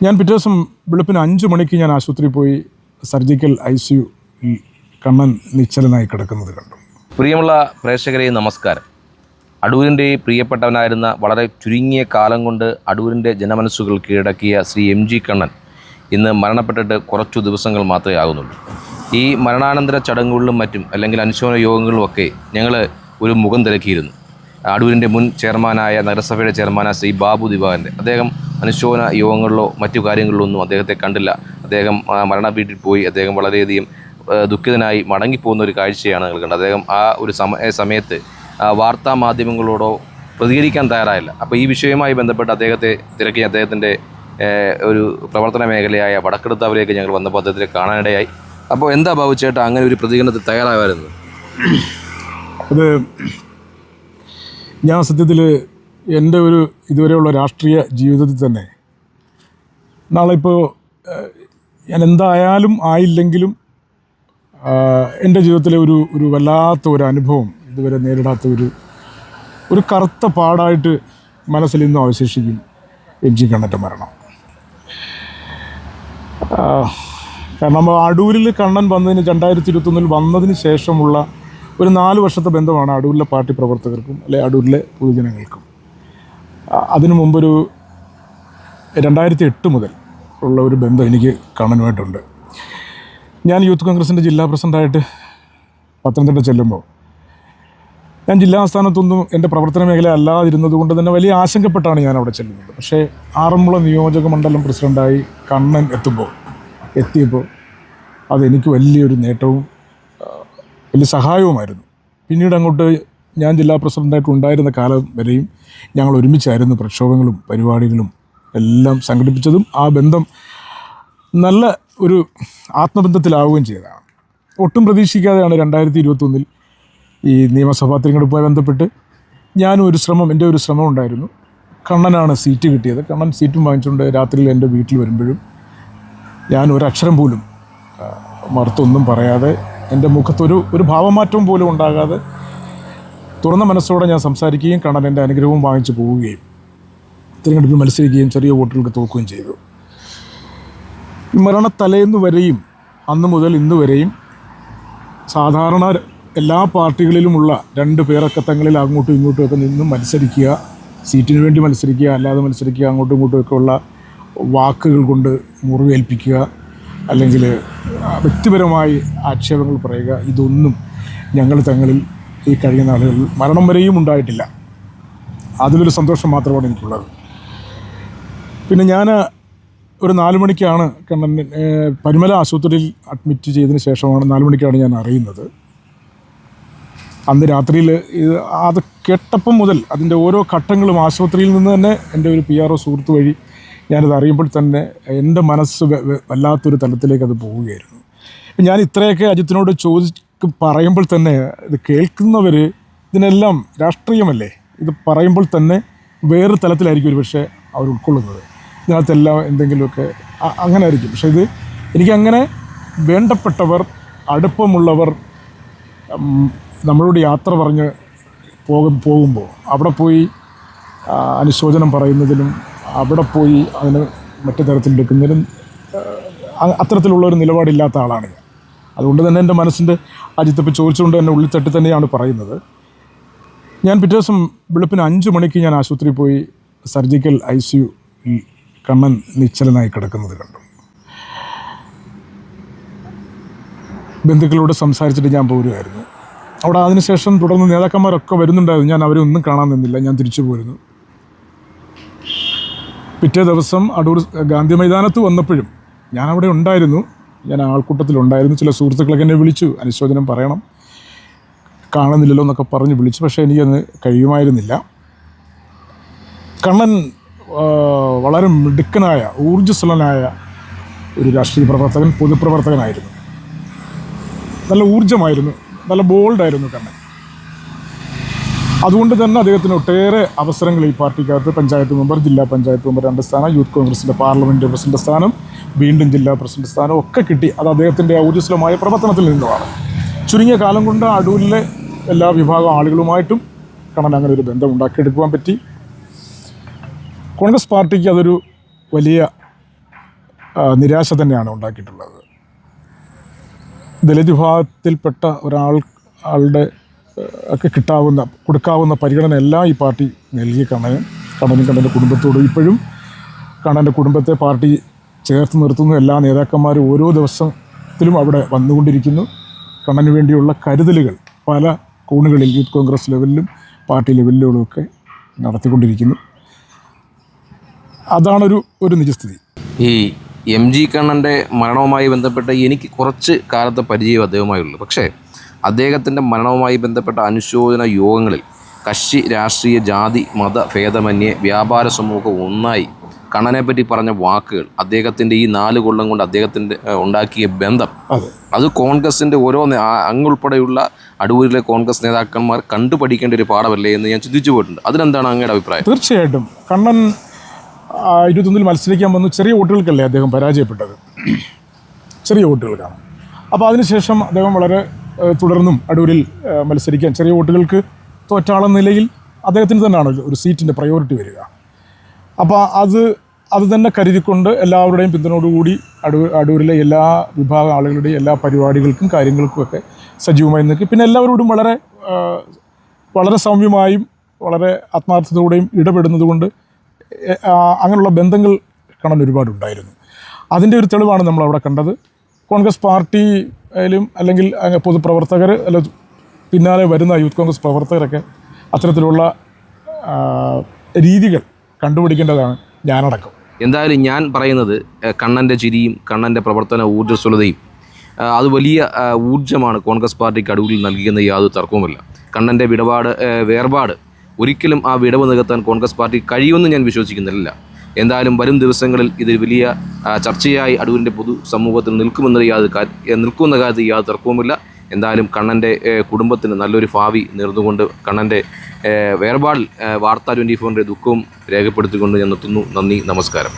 ഞാൻ പിറ്റേ ദിവസം വെളുപ്പിന് 5 മണിക്ക് ഞാൻ ആശുപത്രിയിൽ പോയി സർജിക്കൽ ICU കണ്ണൻ നിശ്ചലനായി കിടക്കുന്നത് കണ്ടു. പ്രിയമുള്ള പ്രേക്ഷകരെ നമസ്കാരം. അടൂരിൻ്റെ പ്രിയപ്പെട്ടവനായിരുന്ന വളരെ ചുരുങ്ങിയ കാലം കൊണ്ട് അടൂരിൻ്റെ ജനമനസ്സുകൾ കീഴടക്കിയ ശ്രീ MG കണ്ണൻ ഇന്ന് മരണപ്പെട്ടിട്ട് കുറച്ചു ദിവസങ്ങൾ മാത്രമേ ആകുന്നുള്ളൂ. ഈ മരണാനന്തര ചടങ്ങുകളിലും മറ്റും അല്ലെങ്കിൽ അനുശോചന യോഗങ്ങളിലുമൊക്കെ ഞങ്ങൾ ഒരു മുഖം തിരക്കിയിരുന്നു. അടൂരിൻ്റെ മുൻ ചെയർമാനായ നഗരസഭയുടെ ചെയർമാനായ ശ്രീ ബാബു ദിവാകരൻ്റെ അദ്ദേഹം അനുശോചന യോഗങ്ങളിലോ മറ്റു കാര്യങ്ങളിലോ ഒന്നും അദ്ദേഹത്തെ കണ്ടില്ല. അദ്ദേഹം മരണ വീട്ടിൽ പോയി അദ്ദേഹം വളരെയധികം ദുഃഖിതനായി മടങ്ങിപ്പോകുന്ന ഒരു കാഴ്ചയാണ് ഞങ്ങൾ കണ്ടത്. അദ്ദേഹം ആ ഒരു സമയത്ത് വാർത്താ മാധ്യമങ്ങളോടോ പ്രതികരിക്കാൻ തയ്യാറായില്ല. അപ്പോൾ ഈ വിഷയവുമായി ബന്ധപ്പെട്ട് അദ്ദേഹത്തെ തിരക്കി അദ്ദേഹത്തിൻ്റെ ഒരു പ്രവർത്തന മേഖലയായ വടക്കെടുത്താവിലേക്ക് ഞങ്ങൾ വന്നപ്പോൾ അദ്ദേഹത്തെ കാണാനിടയായി. അപ്പോൾ എന്താ ഭാവിച്ചേട്ടാ അങ്ങനെ ഒരു പ്രതികരണത്തിൽ തയ്യാറാവായിരുന്നു? അത് ഞാൻ സത്യത്തിൽ എൻ്റെ ഒരു ഇതുവരെയുള്ള രാഷ്ട്രീയ ജീവിതത്തിൽ തന്നെ നാളെ ഇപ്പോൾ ഞാൻ എന്തായാലും ആയില്ലെങ്കിലും എൻ്റെ ജീവിതത്തിലെ ഒരു വല്ലാത്ത ഒരു അനുഭവം ഇതുവരെ നേരിടാത്ത ഒരു കറുത്ത പാടായിട്ട് മനസ്സിൽ ഇന്നും അവശേഷിക്കും MG കണ്ണൻ്റെ മരണം. കാരണം അടൂരിൽ കണ്ണൻ വന്നതിന് 2021 വന്നതിന് ശേഷമുള്ള ഒരു 4 വർഷത്തെ ബന്ധമാണ് അടൂരിലെ പാർട്ടി പ്രവർത്തകർക്കും അല്ലെ അടൂരിലെ പൊതുജനങ്ങൾക്കും. അതിനു മുമ്പൊരു 2008 മുതൽ ഉള്ള ഒരു ബന്ധം എനിക്ക് കണ്ണനുമായിട്ടുണ്ട്. ഞാൻ യൂത്ത് കോൺഗ്രസിൻ്റെ ജില്ലാ പ്രസിഡൻ്റായിട്ട് പത്തനംതിട്ട ചെല്ലുമ്പോൾ ഞാൻ ജില്ലാ ആസ്ഥാനത്തൊന്നും എൻ്റെ പ്രവർത്തന മേഖല അല്ലാതിരുന്നത് കൊണ്ട് തന്നെ വലിയ ആശങ്കപ്പെട്ടാണ് ഞാൻ അവിടെ ചെല്ലുന്നത്. പക്ഷേ ആറന്മുള നിയോജക മണ്ഡലം പ്രസിഡൻ്റായി കണ്ണൻ എത്തിയപ്പോൾ അതെനിക്ക് വലിയൊരു നേട്ടവും വലിയ സഹായവുമായിരുന്നു. പിന്നീട് അങ്ങോട്ട് ഞാൻ ജില്ലാ പ്രസിഡൻ്റായിട്ട് ഉണ്ടായിരുന്ന കാലം വരെയും ഞങ്ങൾ ഒരുമിച്ചായിരുന്നു പ്രക്ഷോഭങ്ങളും പരിപാടികളും എല്ലാം സംഘടിപ്പിച്ചതും ആ ബന്ധം നല്ല ഒരു ആത്മബന്ധത്തിലാവുകയും ചെയ്തതാണ്. ഒട്ടും പ്രതീക്ഷിക്കാതെയാണ് 2021 ഈ നിയമസഭാ തിരഞ്ഞെടുപ്പുമായി ബന്ധപ്പെട്ട് എൻ്റെ ഒരു ശ്രമം ഉണ്ടായിരുന്നു. കണ്ണനാണ് സീറ്റ് കിട്ടിയത്. കണ്ണൻ സീറ്റും വാങ്ങിച്ചുകൊണ്ട് രാത്രിയിൽ എൻ്റെ വീട്ടിൽ വരുമ്പോഴും ഞാൻ ഒരക്ഷരം പോലും മറുത്തൊന്നും പറയാതെ എൻ്റെ മുഖത്തൊരു ഭാവമാറ്റവും പോലും ഉണ്ടാകാതെ തുറന്ന മനസ്സോടെ ഞാൻ സംസാരിക്കുകയും കണ്ണൻ എൻ്റെ അനുഗ്രഹവും വാങ്ങിച്ചു പോവുകയും തിരഞ്ഞെടുപ്പിൽ മത്സരിക്കുകയും ചെറിയ വോട്ടുകൾക്ക് തോക്കുകയും ചെയ്തു. മരണത്തലേന്ന് വരെയും അന്ന് മുതൽ ഇന്ന് വരെയും സാധാരണ എല്ലാ പാർട്ടികളിലുമുള്ള 2 പേരക്കത്തങ്ങളിൽ അങ്ങോട്ടും ഇങ്ങോട്ടും ഒക്കെ നിന്നും മത്സരിക്കുക, സീറ്റിന് വേണ്ടി മത്സരിക്കുക, അല്ലാതെ മത്സരിക്കുക, അങ്ങോട്ടും ഇങ്ങോട്ടും ഒക്കെ ഉള്ള വാക്കുകൾ കൊണ്ട് മുറിവേൽപ്പിക്കുക, അല്ലെങ്കിൽ വ്യക്തിപരമായി ആക്ഷേപങ്ങൾ പറയുക, ഇതൊന്നും ഞങ്ങൾ തങ്ങളിൽ ഈ കഴിഞ്ഞ നാളുകളിൽ മരണം വരെയും ഉണ്ടായിട്ടില്ല. അതിലൊരു സന്തോഷം മാത്രമാണ് എനിക്കുള്ളത്. പിന്നെ ഞാൻ ഒരു 4 മണിക്കാണ് കണ്ണൻ പരിമല ആശുപത്രിയിൽ അഡ്മിറ്റ് ചെയ്തതിന് ശേഷമാണ് 4 മണിക്കാണ് ഞാൻ അറിയുന്നത്. അന്ന് രാത്രിയിൽ അത് കേട്ടപ്പം മുതൽ അതിൻ്റെ ഓരോ ഘട്ടങ്ങളും ആശുപത്രിയിൽ നിന്ന് തന്നെ എൻ്റെ ഒരു PRO സുഹൃത്ത് വഴി ഞാനത് അറിയുമ്പോൾ തന്നെ എൻ്റെ മനസ്സ് വല്ലാത്തൊരു തലത്തിലേക്ക് അത് പോവുകയായിരുന്നു. ഞാൻ ഇത്രയൊക്കെ അജിത്തിനോട് പറയുമ്പോൾ തന്നെ ഇത് കേൾക്കുന്നവർ ഇതിനെല്ലാം രാഷ്ട്രീയമല്ലേ, ഇത് പറയുമ്പോൾ തന്നെ വേറൊരു തലത്തിലായിരിക്കും ഒരു പക്ഷേ അവർ ഉൾക്കൊള്ളുന്നത്. ഇതിനകത്തെല്ലാം എന്തെങ്കിലുമൊക്കെ അങ്ങനെ ആയിരിക്കും. പക്ഷേ ഇത് എനിക്കങ്ങനെ വേണ്ടപ്പെട്ടവർ, അടുപ്പമുള്ളവർ നമ്മളോട് യാത്ര പറഞ്ഞ് പോകുമ്പോൾ അവിടെ പോയി അനുശോചനം പറയുന്നതിലും അവിടെ പോയി അതിന് മറ്റു തരത്തിലെടുക്കുന്നതിനും അത്തരത്തിലുള്ള ഒരു നിലപാടില്ലാത്ത ആളാണ് ഞാൻ. അതുകൊണ്ട് തന്നെ എൻ്റെ മനസ്സിൻ്റെ അജിത്തിപ്പോൾ ചോദിച്ചുകൊണ്ട് തന്നെ ഉള്ളിൽ തട്ടി തന്നെയാണ് പറയുന്നത്. ഞാൻ പിറ്റേ ദിവസം വെളുപ്പിന് 5 മണിക്ക് ഞാൻ ആശുപത്രിയിൽ പോയി സർജിക്കൽ ICU കണ്ണൻ നിശ്ചലനായി കിടക്കുന്നത് കണ്ടു. ബന്ധുക്കളോട് സംസാരിച്ചിട്ട് ഞാൻ പോരുമായിരുന്നു. അവിടെ അതിനുശേഷം തുടർന്ന് നേതാക്കന്മാരൊക്കെ വരുന്നുണ്ടായിരുന്നു. ഞാൻ അവരെ ഒന്നും കാണാൻ നിന്നില്ല, ഞാൻ തിരിച്ചു പോരുന്നു. പിറ്റേ ദിവസം അടൂർ ഗാന്ധി മൈതാനത്ത് വന്നപ്പോഴും ഞാൻ അവിടെ ഉണ്ടായിരുന്നു, ഞാൻ ആൾക്കൂട്ടത്തിലുണ്ടായിരുന്നു. ചില സുഹൃത്തുക്കളൊക്കെ എന്നെ വിളിച്ചു, അനുശോചനം പറയണം, കാണുന്നില്ലല്ലോ എന്നൊക്കെ പറഞ്ഞ് വിളിച്ചു. പക്ഷേ എനിക്കന്ന് കഴിയുമായിരുന്നില്ല. കണ്ണൻ വളരെ മിടുക്കനായ ഊർജ്ജസ്വലനായ ഒരു രാഷ്ട്രീയ പ്രവർത്തകൻ, പൊതുപ്രവർത്തകനായിരുന്നു. നല്ല ഊർജ്ജമായിരുന്നു, നല്ല ബോൾഡായിരുന്നു കണ്ണൻ. അതുകൊണ്ട് തന്നെ അദ്ദേഹത്തിന് ഒട്ടേറെ അവസരങ്ങൾ ഈ പാർട്ടിക്കകത്ത് പഞ്ചായത്ത് മെമ്പർ, ജില്ലാ പഞ്ചായത്ത് മെമ്പർ 2 സ്ഥാനം, യൂത്ത് കോൺഗ്രസിൻ്റെ പാർലമെൻറ്റ് പ്രസിഡന്റ് സ്ഥാനം, വീണ്ടും ജില്ലാ പ്രസിഡന്റ് സ്ഥാനം ഒക്കെ കിട്ടി. അത് അദ്ദേഹത്തിൻ്റെ ഊർജ്ജസ്വലമായ പ്രവർത്തനത്തിൽ നിന്നുമാണ്. ചുരുങ്ങിയ കാലം കൊണ്ട് അടൂരിലെ എല്ലാ വിഭാഗം ആളുകളുമായിട്ടും കണ്ണൻ അങ്ങനെ ഒരു ബന്ധം ഉണ്ടാക്കിയെടുക്കുവാൻ പറ്റി. കോൺഗ്രസ് പാർട്ടിക്ക് അതൊരു വലിയ നിരാശ തന്നെയാണ് ഉണ്ടാക്കിയിട്ടുള്ളത്. ദളിത് വിഭാഗത്തിൽപ്പെട്ട ആളുടെ ഒക്കെ കൊടുക്കാവുന്ന പരിഗണന എല്ലാം ഈ പാർട്ടി നൽകി കണ്ണനും കണ്ണൻ്റെ കുടുംബത്തോടും. ഇപ്പോഴും കണ്ണൻ്റെ കുടുംബത്തെ പാർട്ടി ചേർത്ത് നിർത്തുന്ന എല്ലാ നേതാക്കന്മാരും ഓരോ ദിവസത്തിലും അവിടെ വന്നുകൊണ്ടിരിക്കുന്നു. കണ്ണന് വേണ്ടിയുള്ള കരുതലുകൾ പല കോണുകളിൽ യൂത്ത് കോൺഗ്രസ് ലെവലിലും പാർട്ടി ലെവലിലുമൊക്കെ നടത്തിക്കൊണ്ടിരിക്കുന്നു. അതാണൊരു നിജസ്ഥിതി. ഈ MG കണ്ണൻ്റെ മരണവുമായി ബന്ധപ്പെട്ട് എനിക്ക് കുറച്ച് കാലത്തെ പരിചയം അദ്ദേഹവുമായുള്ളൂ. പക്ഷേ അദ്ദേഹത്തിൻ്റെ മരണവുമായി ബന്ധപ്പെട്ട അനുശോചന യോഗങ്ങളിൽ കക്ഷി രാഷ്ട്രീയ ജാതി മത ഭേദമന്യേ വ്യാപാര സമൂഹം ഒന്നായി കണ്ണനെപ്പറ്റി പറഞ്ഞ വാക്കുകൾ, അദ്ദേഹത്തിൻ്റെ ഈ 4 കൊല്ലം കൊണ്ട് അദ്ദേഹത്തിൻ്റെ ഉണ്ടാക്കിയ ബന്ധം, അത് കോൺഗ്രസിൻ്റെ ഓരോ അങ്ങുൾപ്പെടെയുള്ള അടൂരിലെ കോൺഗ്രസ് നേതാക്കന്മാർ കണ്ടുപഠിക്കേണ്ട ഒരു പാഠമല്ലേ എന്ന് ഞാൻ ചിന്തിച്ചു പോയിട്ടുണ്ട്. അതിനെന്താണ് അങ്ങയുടെ അഭിപ്രായം? തീർച്ചയായിട്ടും കണ്ണൻ 21 മത്സരിക്കാൻ വന്നു. ചെറിയ വോട്ടുകൾക്കല്ലേ അദ്ദേഹം പരാജയപ്പെട്ടത്, ചെറിയ വോട്ടുകൾക്കാണ്. അപ്പോൾ അതിനുശേഷം അദ്ദേഹം വളരെ തുടർന്നും അടൂരിൽ മത്സരിക്കാൻ, ചെറിയ വോട്ടുകൾക്ക് തോറ്റാളെന്ന നിലയിൽ അദ്ദേഹത്തിന് തന്നെയാണ് ഒരു സീറ്റിൻ്റെ പ്രയോറിറ്റി വരിക. അപ്പോൾ അത് തന്നെ കരുതിക്കൊണ്ട് എല്ലാവരുടെയും പിന്തുണയോടുകൂടി അടൂരിലെ എല്ലാ വിഭാഗം ആളുകളുടെയും എല്ലാ പരിപാടികൾക്കും കാര്യങ്ങൾക്കുമൊക്കെ സജീവമായി നിൽക്കും. പിന്നെ എല്ലാവരോടും വളരെ സൗമ്യമായും വളരെ ആത്മാർത്ഥതയോടെയും ഇടപെടുന്നത് കൊണ്ട് അങ്ങനെയുള്ള ബന്ധങ്ങൾ കണ്ണൻ ഒരുപാടുണ്ടായിരുന്നു. അതിൻ്റെ ഒരു തെളിവാണ് നമ്മളവിടെ കണ്ടത്. കോൺഗ്രസ് പാർട്ടിയിലും അല്ലെങ്കിൽ പൊതുപ്രവർത്തകർ അല്ല പിന്നാലെ വരുന്ന യൂത്ത് കോൺഗ്രസ് പ്രവർത്തകരൊക്കെ അത്തരത്തിലുള്ള രീതികൾ കണ്ടുപിടിക്കേണ്ടതാണ് ഞാനടക്കം. എന്തായാലും ഞാൻ പറയുന്നത് കണ്ണൻ്റെ ചിരിയും കണ്ണൻ്റെ പ്രവർത്തന ഊർജ്ജസ്വലതയും അത് വലിയ ഊർജ്ജമാണ് കോൺഗ്രസ് പാർട്ടിക്ക് അടൂരിൽ നൽകിയെന്ന് യാതൊരു തർക്കവുമില്ല. കണ്ണൻ്റെ വേർപാട് ഒരിക്കലും ആ വിടവ് നികത്താൻ കോൺഗ്രസ് പാർട്ടി കഴിയുമെന്ന് ഞാൻ വിശ്വസിക്കുന്നില്ല. എന്തായാലും വരും ദിവസങ്ങളിൽ ഇത് വലിയ ചർച്ചയായി അടൂരിൻ്റെ പൊതുസമൂഹത്തിൽ നിൽക്കുമെന്ന കാര്യത്തിൽ യാതൊരു തർക്കവുമില്ല. എന്തായാലും കണ്ണൻ്റെ കുടുംബത്തിന് നല്ലൊരു ഭാവി നേർന്നുകൊണ്ട് കണ്ണൻ്റെ വേർപാടിൽ വാർത്ത 24ൻ്റെ ദുഃഖവും രേഖപ്പെടുത്തിക്കൊണ്ട് ഞാൻ നിർത്തുന്നു. നന്ദി, നമസ്കാരം.